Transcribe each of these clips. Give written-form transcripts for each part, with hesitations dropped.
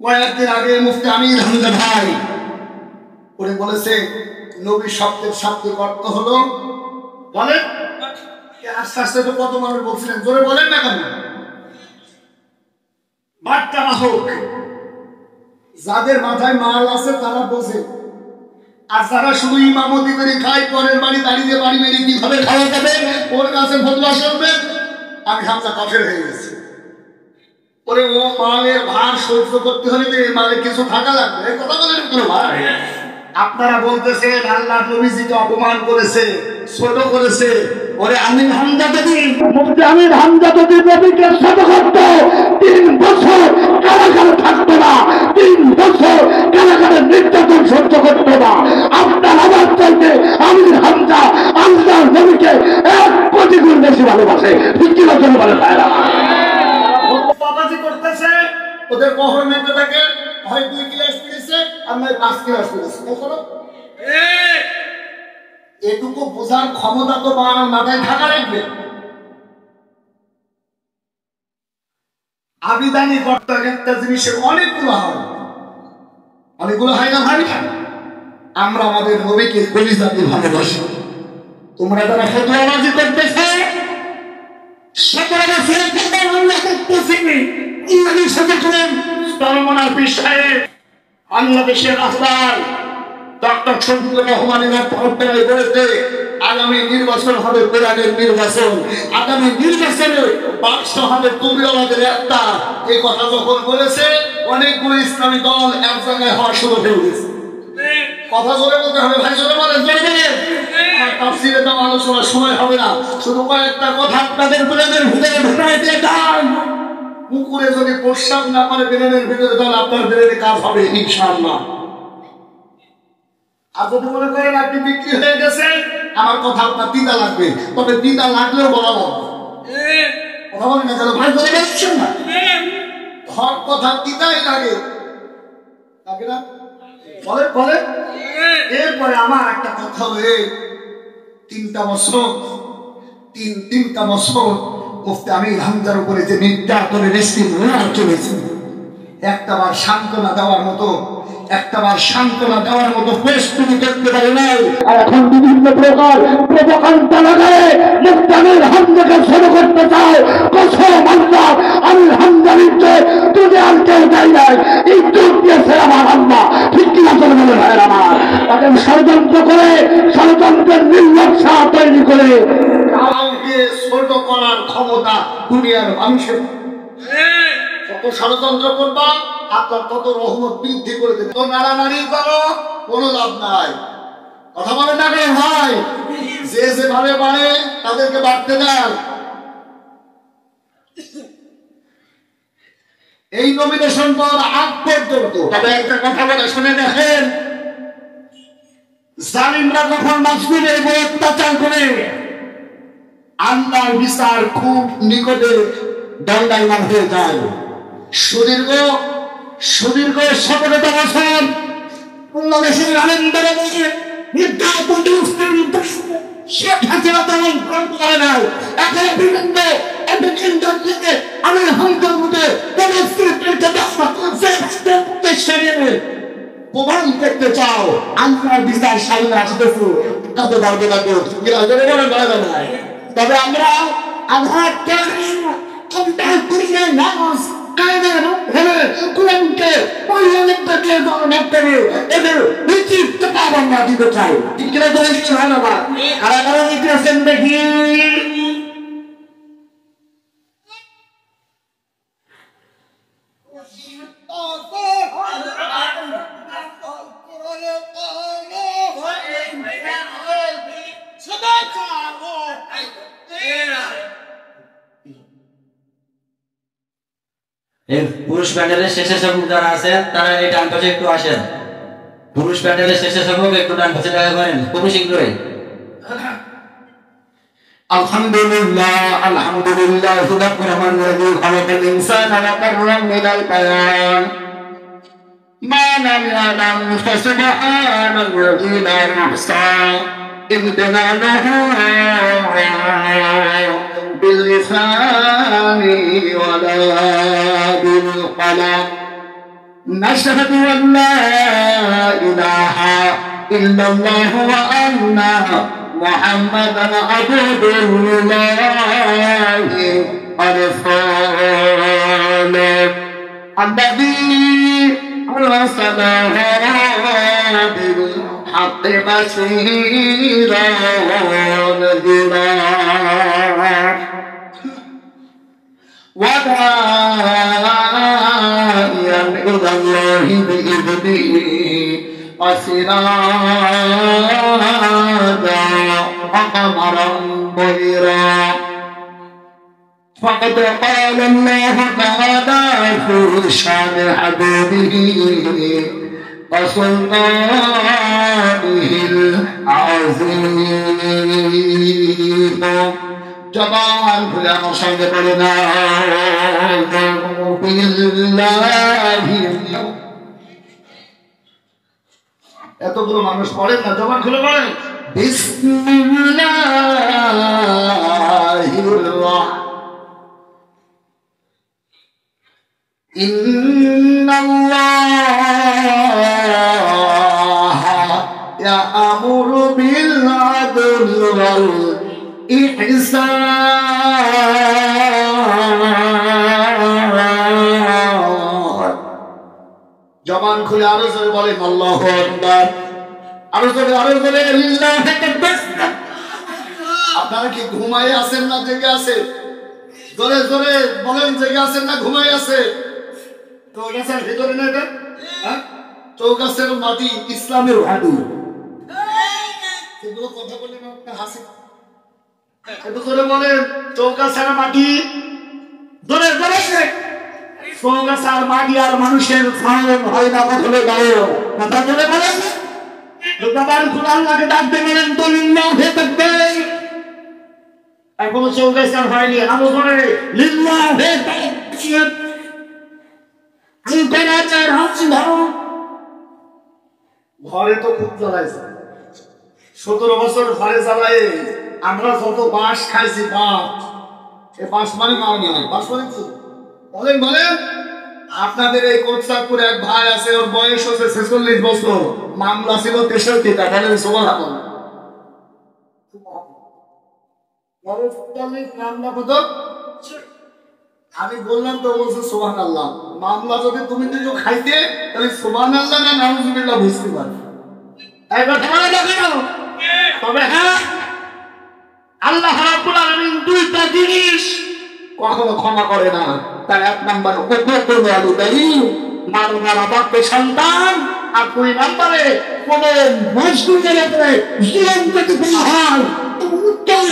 কয়েকদিন আগে মুফতি আমির হামজা ভাই উনি বলেছে নবী শব্দের শাব্দিক অর্থ হলো, বলেন আস্তে আস্তে তো কত মানুষ বলছিলেন, জোরে বলেন না কেন? বার্তা বাহক। যাদের মাথায় মাল আছে তারা বোঝে, আর যারা শুধু ইমামতি করে খায়, পরের বাড়ি দাঁড়িয়ে বাড়ি মেরে কিভাবে খাওয়া যাবে ওর কাছে ফতোয়া শুনবে, আমি হামজা কাফের হয়ে গেছি। ওরে ও মালের ভার সহ্য করতে হলে তো এই মালে কিছু থাকা লাগবে, এই কথা বলেন কোনো ভাই? আপনারা বলতেছেন আল্লাহ নবীজিকে অপমান করেছে, ছোট করেছে। ওরে আমির হামজা যদি মুফতি আমির হামজা যদি নবীকে ছোট করত, 3 বছর কারাগারে থাকতো না, 3 বছর কারাগারে নির্যাতন সহ্য করতো না। আপনার আমার চাইতে আমির হামজা আল্লাহর নবীকে 1 কোটি গুণ বেশি ভালোবাসে। ঠিক কি না বলে ভাইরা? বাবাজি করতেছে, ওদের গভর্নমেন্ট থেকে হয় 2 ক্লাস পেয়েছে আর নয় 5 ক্লাস পেয়েছে। এটুকু বোঝার ক্ষমতা তো মাথায় থাকা লাগবে। আবিদানি করতে একটা জিনিসের অনেকগুলো হয়, অনেকগুলো হয় না ভাই? আমরা আমাদের নবীকে কলিজাতে ভালোবাসি। তোমরা যারা ফতোয়াবাজি করতেছে, 17 বছরের থেকে আমরা করতেছি ইংরেজি শিখেছিলেন সলমনার পীর সাহেব, বাংলাদেশের রাজদার ডক্টর শফিকুর রহমানের পরম্পরায় বলেছে আগামী নির্বাচন হবে কোরআনের নির্বাচন, আগামী নির্বাচনে বাক্স হবে কবিরাদের একটা। এই কথা যখন বলেছে অনেকগুলো ইসলামী দল এক জায়গায় হওয়া শুরু হয়ে গেছে। কথা জোরে বলতে হবে ভাই, জোরে বলেন, জোরে বলেন। তাফসীরে তো আলোচনার সময় হবে না, শুধু কয়েকটা কথা আপনাদের ব্রেনের ভিতরে ঢুকাই দিয়ে যান। পুকুরে যদি প্রস্রাব না পারে ব্রেনের ভিতরে, তাহলে আপনার ব্রেনে কাজ হবে ইনশাআল্লাহ। আর যদি মনে করেন আপনি বিক্রি হয়ে গেছেন, আমার কথা আপনার তিতা লাগবে, তবে তিতা লাগলেও বলা লাগবে। কথা বলেন না কেন ভাই, বলে যাচ্ছেন না? হক কথা তিতাই লাগে, লাগে না? বলে বলে। এরপরে আমার একটা কথা হয়ে 3টা বছর মুফতি আমির হামজার উপরে যে নির্যাতনের নিষ্ঠুর চলেছে, একটাবার সান্ত্বনা দেওয়ার মতো প্রস্তুতি করতে পারে নাই। আর এখন বিভিন্ন প্রকার প্রোপাগান্ডা লাগায় মুফতি আমির হামজাকে ছোট করতে চায়। কসম আল্লাহ, আমির হামজার ইজ্জত দুনিয়ার কেউ দেয় নাই, ইজ্জত দিয়েছে আমার আল্লাহ। ঠিক কিনা চলে বলে ভাইয়ের আমার? তাকে ষড়যন্ত্র করে, ষড়যন্ত্রের নির্লজ্জা তৈরি করে কাউকে ছোট করার ক্ষমতা দুনিয়ার মানুষের। কত ষড়যন্ত্র করবা, আপনার তত রহমত বৃদ্ধি করে দেবে। তো নাড়ানাড়ি করো, কোনো লাভ নাই। কথা বলে না কেন ভাই? যে যেভাবে বাড়ে তাদেরকে বাড়তে দেন। এই নমিনেশন পাওয়ার আগ পর্যন্ত তবে একটা কথা বলে শুনে দেখেন, জালিমরা যখন মাসুমের উপর অত্যাচার করে, আল্লাহর বিচার খুব নিকটে দণ্ডায়মান হয়ে যায়। সুদীর্ঘ 17টা বছর বাংলাদেশের আলেমদের শেখ হাসিনা তেমন গ্রহণ করে নাই। এখন বিভিন্ন থেকে আমির হামজার মধ্যে প্রমাণ করতে চাও আল্লাহর বিচার সামনে আসতেছে, তাতে পারবে না কেউ। তবে আমরা আধার নামাজ কায়দার কোরআনকে পরিচালিত করে এদের বিচিত্র আমরা দিতে চাই। ঠিক কিনা বলেছি হয় না? কারা কারা দিতেছেন দেখি? পুরুষ প্যান্ডেলের শেষে সব যারা আছেন তারা এই ডান পাশে একটু আসেন। পুরুষ প্যান্ডেলের শেষে সব একটু ডান পাশে টাকা করেন, খুবই শীঘ্রই। আলহামদুলিল্লাহ আলহামদুলিল্লাহ সুবহানাল্লাযী খালাকাল ইনসানা ওয়া কাররাম মিনাল বায়ান মা লাম ইয়ালাম ফাসুবহানাল্লাযী লা ইহসা ইমতিনানুহু باللسان ولا بالقلم নাশহাদু আল্লা ইলাহা ইল্লাল্লাহু ওয়া আন্না মুহাম্মাদান আবদুল্লাহি ওয়া রাসূলুহু الذي أرسله بالحق بشيرا ونذيرا وداعيا إلى الله بإذنه وسراجا وقمرا منيرا فقد قال الله تعالى في شان حبيبه وسلطانه العظيم جبال فلا نصيب لنا بالله এতগুলো মানুষ পড়েন না জবান খুলে পড়েন বিসমিল্লাহির إن الله يأمر بالعدل والإحسان জবান খুলে আরো জোরে বলেন আল্লাহু আকবার আরো জোরে লিল্লাহি তাকবীর আপনারা কি ঘুমায়ে আছেন না জেগে আছেন জোরে জোরে বলেন জেগে আছেন না ঘুমায়ে আছেন চৌগাছার ভিতরে না এটা হ্যাঁ চৌগাছার মাটি ইসলামের হাডু এগুলো কথা বলে না আপনি হাসি একটু জোরে বলেন চৌগাছার মাটি জোরে জোরে চৌগাছার মাটি আর মানুষের ফায়ন হয় না বলে গাও কথা বলে বলেন জবান খুলে আল্লাহকে ডাকতে বলেন তো লিল্লাহি তাকবীর এখনো চৌগাছার হয়নি আরো জোরে লিল্লাহি তাকবীর ঘরে তো খুব জ্বালাইছে 17 বছর ঘরে জ্বালাই আমরা যত বাঁশ খাইছি বাঁশ মানে বাঁশ মানে কি বলেন বলেন আপনাদের এই কোটসাদপুরে এক ভাই আছে ওর বয়স হচ্ছে 46 বছর মামলা ছিল 63টা বলেন সুবহানাল্লাহ মামলা কত আমি বললাম তো বলছো সুবহানাল্লাহ মামলা যদি তুমি দুটো খাইতে তাহলে সুবহানাল্লাহ না নাউযুবিল্লাহ বুঝতে পারবে এবার তোমার দেখো তবে হ্যাঁ আল্লাহ রাব্বুল আলামিন দুইটা জিনিস কখনো ক্ষমা করে না তার এক নাম্বার উকুকুল ওয়ালিদাইন মারা বাপের সন্তান আর 2 নম্বরে কোন মুসলিমের উপরে জুলুম করতে না হয় উত্তর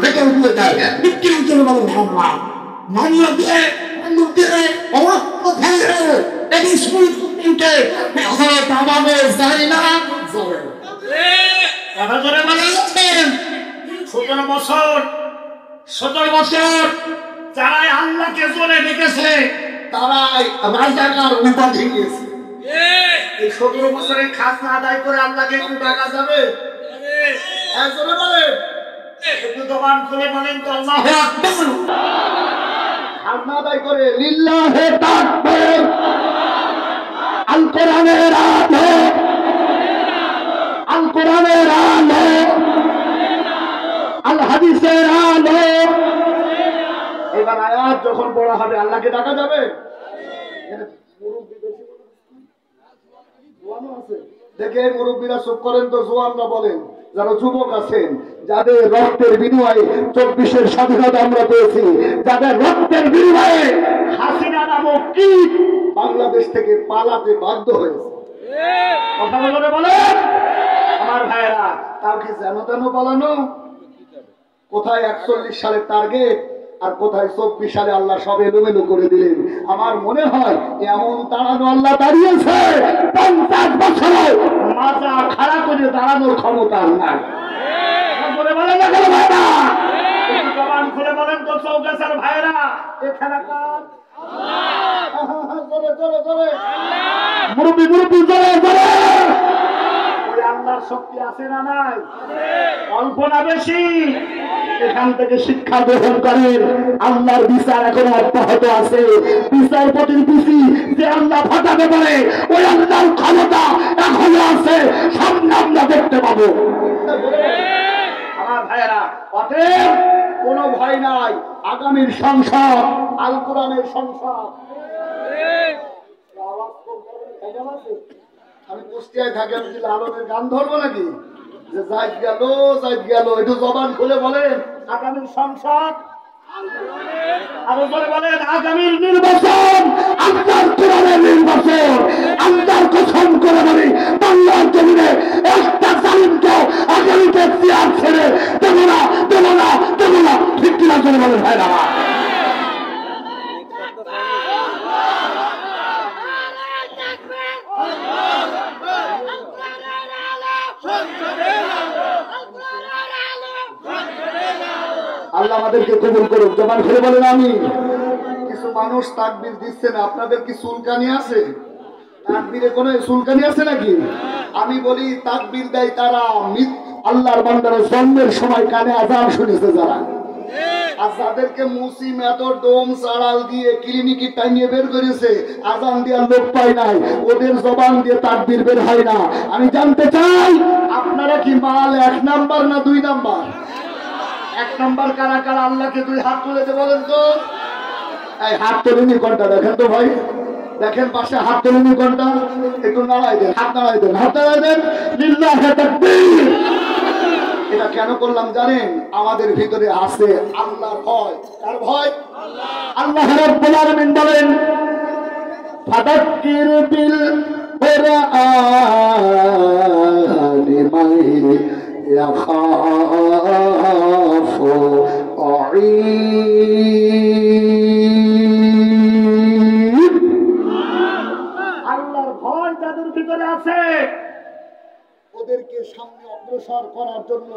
থেকে উঠে যায় বিক্রি করে বলে আল্লাহ মানিয়ে দিয়ে ওরা কোথায় এই স্কুল থেকে হযরত আমাদের জানি না কথা ধরে মানে 17 বছর যারাই আল্লাহকে জোরে ডেকেছে তারাই রাজাকার উপাধি নিয়েছে এই 17 বছরের খাজনা আদায় করে আল্লাহকে একটু টাকা যাবে জোরে বলে একটু জবান খুলে বলেন তো আল্লাহু আকবার খাজনা আদায় করে লিল্লাহি তাকবীর আল কোরআনের আলো আল কোরআনের আলো আল হাদিসের আলো এবার আয়াত যখন পড়া হবে আল্লাহকে ডাকা যাবে দেখে মুরব্বীরা চুপ করেন তো জোয়ানরা বলেন যারা যুবক আছেন যাদের রক্তের বিনিময়ে 24-এর স্বাধীনতা আমরা পেয়েছি যাদের রক্তের বিনিময়ে হাসিনা নামক কি বাংলাদেশ থেকে পালাতে বাধ্য হয়েছে কথা বলে বলেন আমার ভাইয়েরা তাও কি যেন তেন পালানো কোথায় 41 সালের টার্গেট আর কোথায় 24 সালে আল্লাহ সব এলোমেলো করে দিলেন আমার মনে হয় এমন দাঁড়ানো আল্লাহ দাঁড়িয়েছে 50 বছরে মাথা খাড়া করে দাঁড়ানোর ক্ষমতা নাই বলে বলেন না কেন ভাইরা একটু জবান খুলে বলেন তো চৌগাছার ভাইরা এখানে কার আল্লাহ জোরে জোরে জোরে আল্লাহ মুরব্বি জোরে জোরে ওই আল্লাহর শক্তি আছে না নাই অল্প না বেশি এখান থেকে শিক্ষা গ্রহণ করেন আল্লাহর বিচার এখন অব্যাহত আছে বিচারপতির খুশি যে আল্লাহ আল্লাহ ফাটাতে পারে, ওই আল্লাহর ক্ষমতা এখনো আছে, সামনে আমরা দেখতে পাবো। আমার ভাইয়েরা, অতএব কোনো ভয় নাই, আগামীর সংসদ আল কোরআনের সংসদ। আমি কুষ্টিয়ায় থাকি, আমি কি লালনের গান ধরবো নাকি যে জায়দ গেল? একটু জবান খুলে বলেন আগামীর সংসদ, আরো জোরে বলেন আগামীর নির্বাচন, আল্লাহর কোরআনের নির্বাচন। আল্লাহর কসম করে বলি, বাংলার জমিনে একটা জালিমকে আগামীতে চেয়ার ছেড়ে দেব না, দেব না, দেব না। ঠিক কিনা করে বলে ভাইরা? আল্লাহ আমাদেরকে কবুল করুক। জবান খুলে বলেন আমি। কিছু মানুষ তাকবীর দিচ্ছে না, আপনাদের কি চুলকানি আছে? তাকবীরে কোনো চুলকানি আছে নাকি? আমি বলি তাকবীর দেয় তারা আল্লাহর বান্দার জন্মের সময় কানে আযান শুনেছে যারা, আর যাদেরকে মুসিম এত ডোম চাড়াল দিয়ে ক্লিনিকি টাইনিয়ে বের করেছে, আযান দেওয়ার লোক পায় নাই, ওদের জবান দিয়ে তাকবীর বের হয় না। আমি জানতে চাই আপনারা কি মাল 1 নাম্বার না 2 নাম্বার? 1 নাম্বার কারা কারা আল্লাহকে 2 হাত তুলেছে বলেন তো? এই হাত তুলেনি কোনটা দেখেন তো ভাই, দেখেন পাশে হাত তুলেনি কোনটা, একটু নাড়াই দেন, হাত নাড়াই দেন, হাত নাড়াই দেন। লিল্লাহি তাকবীর। এটা কেন করলাম জানেন? আমাদের ভিতরে আছে আল্লাহর ভয়। কার ভয়? আল্লাহ রাব্বুল আলামিন বলেন, ফাদাক্কির বিল কুরআনি মান ইয়াখাফু ওয়াঈদ। আল্লাহর ভয় যাদের ভিতরে আছে ওদেরকে সামনে অগ্রসর করার জন্য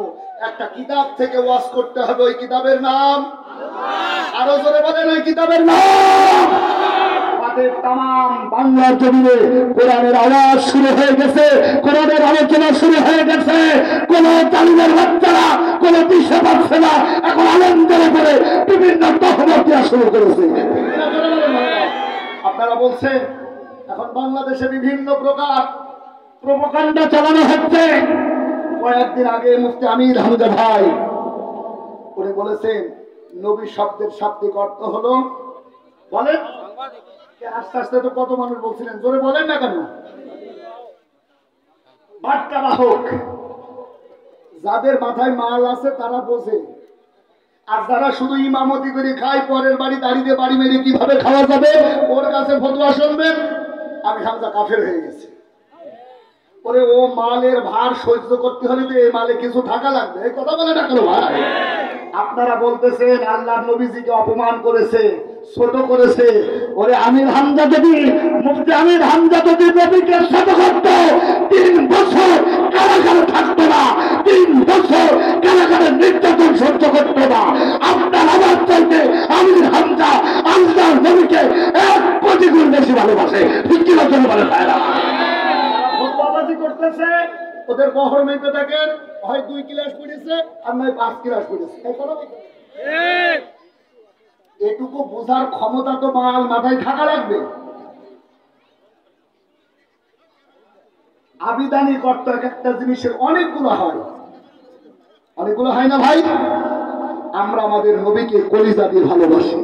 একটা কিতাব থেকে ওয়াজ করতে হবে। ওই কিতাবের নাম, আরো জোরে বলেন ওই কিতাবের নাম। তাম বাংলার জমিনে কোরআনের আওয়াজ শুরু হয়ে গেছে, কোরআনের আলোচনা শুরু হয়ে গেছে। কোন জালিমের বাচ্চারা কোন দিশা পাচ্ছে না, এখন আনন্দের উপরে বিভিন্ন তহমত দেওয়া শুরু করেছে। আপনারা বলছেন এখন বাংলাদেশে বিভিন্ন প্রকার প্রোপাগান্ডা চালানো হচ্ছে। কয়েকদিন আগে মুফতি আমির হামজা ভাই উনি বলেছেন নবী শব্দের শাব্দিক অর্থ হলো, বলেন আস্তে আস্তে তো কত মানুষ বলছিলেন, জোরে বলেন না কেন? বার্তা বাহক। যাদের মাথায় মাল আছে তারা বোঝে, আর যারা শুধু ইমামতি করে খায়, পরের বাড়ি দাঁড়িয়ে বাড়ি মেরে কিভাবে খাওয়া যাবে ওর কাছে ফতোয়া শুনবেন। আমি হামজা কাফের হয়ে গেছি। ওরে ও মালের ভার সহ্য করতে হলে তো এই মালে কিছু থাকা লাগবে, এই কথা বলে না কেন ভাই? আপনারা বলতেছেন আল্লাহর নবীজিকে অপমান করেছে, ছোট করেছে। ওরে আমির হামজা যদি, মুফতি আমির হামজা যদি নবীকে ছোট করত, 3 বছর কারাগারে থাকতো না, 3 বছর কারাগারে নির্যাতন সহ্য করতো না। আপনার আমার চাইতে আমির হামজা আল্লাহর নবীকে 1 কোটি গুণ বেশি ভালোবাসে। ঠিক কি বলেন ভাইরা? করতেছে ওদের বহর মেপে থাকেন, হয় 2 ক্লাস পড়েছে আর নয় 5 ক্লাস পড়েছে। এটুকু বোঝার ক্ষমতা তো মাল মাথায় থাকা লাগবে। আবিদানি করতে একটা জিনিসের অনেকগুলো হয়, অনেকগুলো হয় না ভাই? আমরা আমাদের নবীকে কলিজা দিয়ে ভালোবাসি।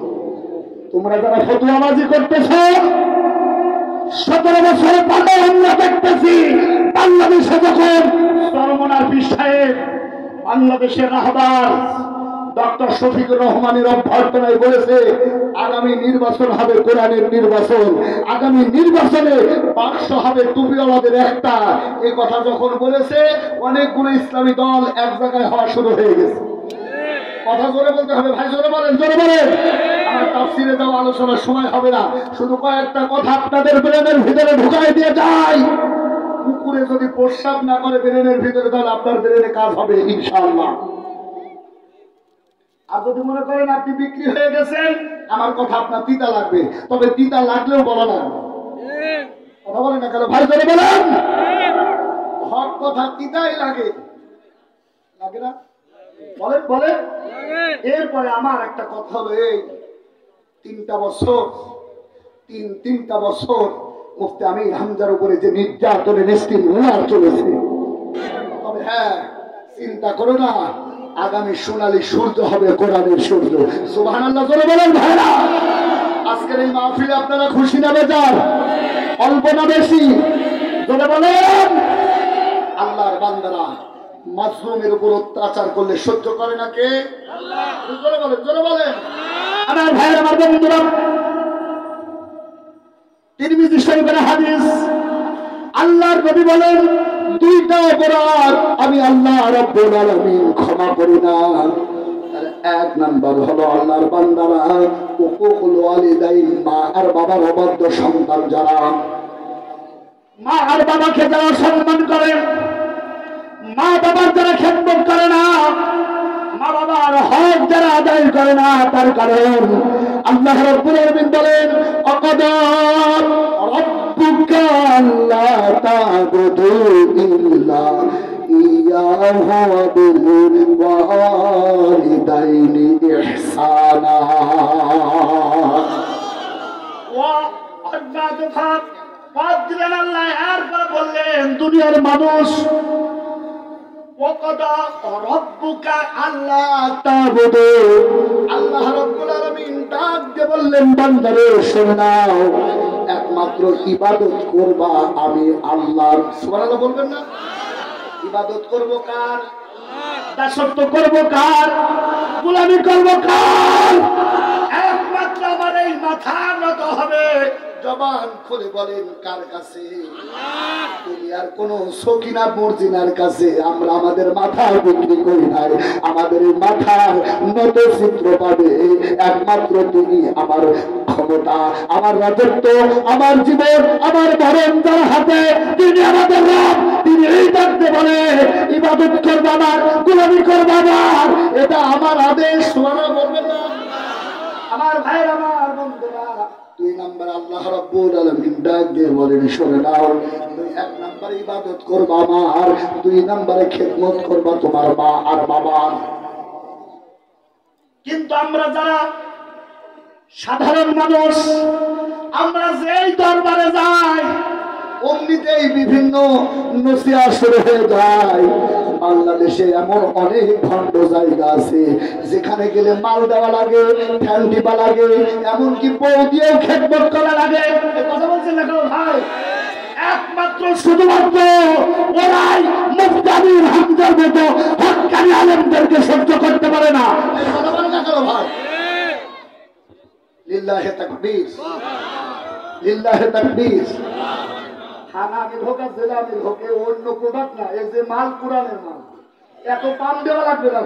তোমরা যারা ফতোয়াবাজি করতেছো, 17 বছর পরে আমরা দেখতেছি বাংলাদেশে যখন চরমনার পীর সাহেব বাংলাদেশের রাহবার ডক্টর শফিকুর রহমানের অভ্যর্থনায় বলেছে আগামী নির্বাচন হবে কোরআনের নির্বাচন, আগামী নির্বাচনে বাক্স হবে টুপিওয়ালাদের একটা। এই কথা যখন বলেছে অনেকগুলো ইসলামী দল এক জায়গায় হওয়া শুরু হয়ে গেছে। কথা জোরে বলতে হবে ভাই, জোরে বলেন, জোরে বলেন। আমার তাফসিরে যাওয়া আলোচনার সময় হবে না, শুধু কয়েকটা কথা আপনাদের ব্রেনের ভিতরে ঢুকাই দিয়ে যাই। কুকুরে যদি প্রস্রাব না করে ব্রেনের ভিতরে, তাহলে আপনার ব্রেনে কাজ হবে ইনশাআল্লাহ। আর যদি মনে করেন আপনি বিক্রি হয়ে গেছেন, আমার কথা আপনার তিতা লাগবে, তবে তিতা লাগলেও বলা লাগবে। কথা বলেন না কেন ভাই, জোরে বলেন। হক কথা তিতাই লাগে, লাগে না? বলেন বলেন। এরপরে আমার একটা কথা হলো, এই 3টা বছর মুফতি আমির হামজার উপরে যে নির্যাতনের স্টিম রোলার চলেছে, তবে হ্যাঁ চিন্তা করো না, আগামী সোনালী সূর্য হবে কোরআনের সূর্য। সুবহানাল্লাহ জোরে বলেন ভাইরা। আজকের এই মাহফিলে আপনারা খুশি না বেজার? অল্প না বেশি? জোরে বলেন। আল্লাহর বান্দারা মাজলুমের উপর অত্যাচার করলে সহ্য করে না কে? আল্লাহ। জোরে বলেন, জোরে বলেন। আমার ভাইরা, আমার বন্ধুরা, তিরমিজি শরীফের হাদিস, আল্লাহর নবী বলেন দুইটা অপরাধ আমি আল্লাহ রাব্বুল আলামিন ক্ষমা করি না। আর এক নাম্বার হলো আল্লাহর বান্দারা উকুকুল ওয়ালিদাইন, মা আর বাবার অবাধ্য সন্তান যারা, মা আর বাবাকে যারা সম্মান করে, মা বাবার যারা খেদমত করে না, মা বাবার হক যারা আদায় করে না, তার কারণ আল্লাহ রাব্বুল আলামিন বলেন অকদা রাব্বুকা আল্লা তা'বুদু ইল্লা ইয়াহু ওয়া বিল ওয়ালিদাইনি ইহসানা। ওয়া আল্লাহ পাঁচ দিলেন আল্লাহ, এরপর বললেন দুনিয়ার মানুষ ওয়াকাদা রাব্বুকা আল্লা তা'বুদু, আল্লাহ রাব্বুল আলামিন ডাক দিয়ে বললেন বান্দারে শুনে নাও, একমাত্র ইবাদত করবা আমি আল্লাহর। সুবহানাল্লাহ বলবেন না? ইবাদত করব কার? দাসত্ব করব কার? গোলামি করব কার? একমাত্র আমার এই মাথা নত হবে, জবান খুলে বলেন কার কাছে? দুনিয়ার কোন সকিনা মর্জিনার কাছে আমরা আমাদের মাথা বিক্রি করি নাই। আমাদের এই মাথার নত চিত্র পাবে একমাত্র তিনি। আমার ক্ষমতা, আমার রাজত্ব, আমার জীবন, আমার মরণ যার হাতে, তিনি আমাদের রব। তিনি এই ডাকতে বলে ইবাদত করবো আমার, গোলামি করবো আমার, এটা আমার আদেশ। সুবহানাল্লাহ বলবেন না? আমার ভাইয়ের, আমার বন্ধুরা, দুই নাম্বার আল্লাহ রাব্বুল আলামিন ডাক দিয়ে বলেন শুনে নাও, এক নাম্বারে ইবাদত করবা আমার, দুই নাম্বারে খেদমত করবা তোমার মা আর বাবার। কিন্তু আমরা যারা সাধারণ মানুষ, আমরা যেই দরবারে যাই অমনিতেই বিভিন্ন নসিহত শুরু হয়ে যায়। বাংলাদেশে এমন অনেক ভণ্ড জায়গা আছে যেখানে গেলে মাল দেওয়া লাগে, ফ্যান টিপা লাগে, এমনকি বউ দিয়েও খেদমত করা লাগে। কথা বলছেন না ভাই? একমাত্র শুধুমাত্র ওরাই মুফতি আমির হামজার মতো হক্কানি আলেমদেরকে সহ্য করতে পারে না। কথা বলেন না কেন ভাই? লিল্লাহি তাকবীর, লিল্লাহি তাকবীর। থানা আমির হোক আর জেলা আমির হোক, অন্য প্রোডাক্ট না, এই যে মাল কোরআনের মাল, এত পাম দেওয়া লাগবে না।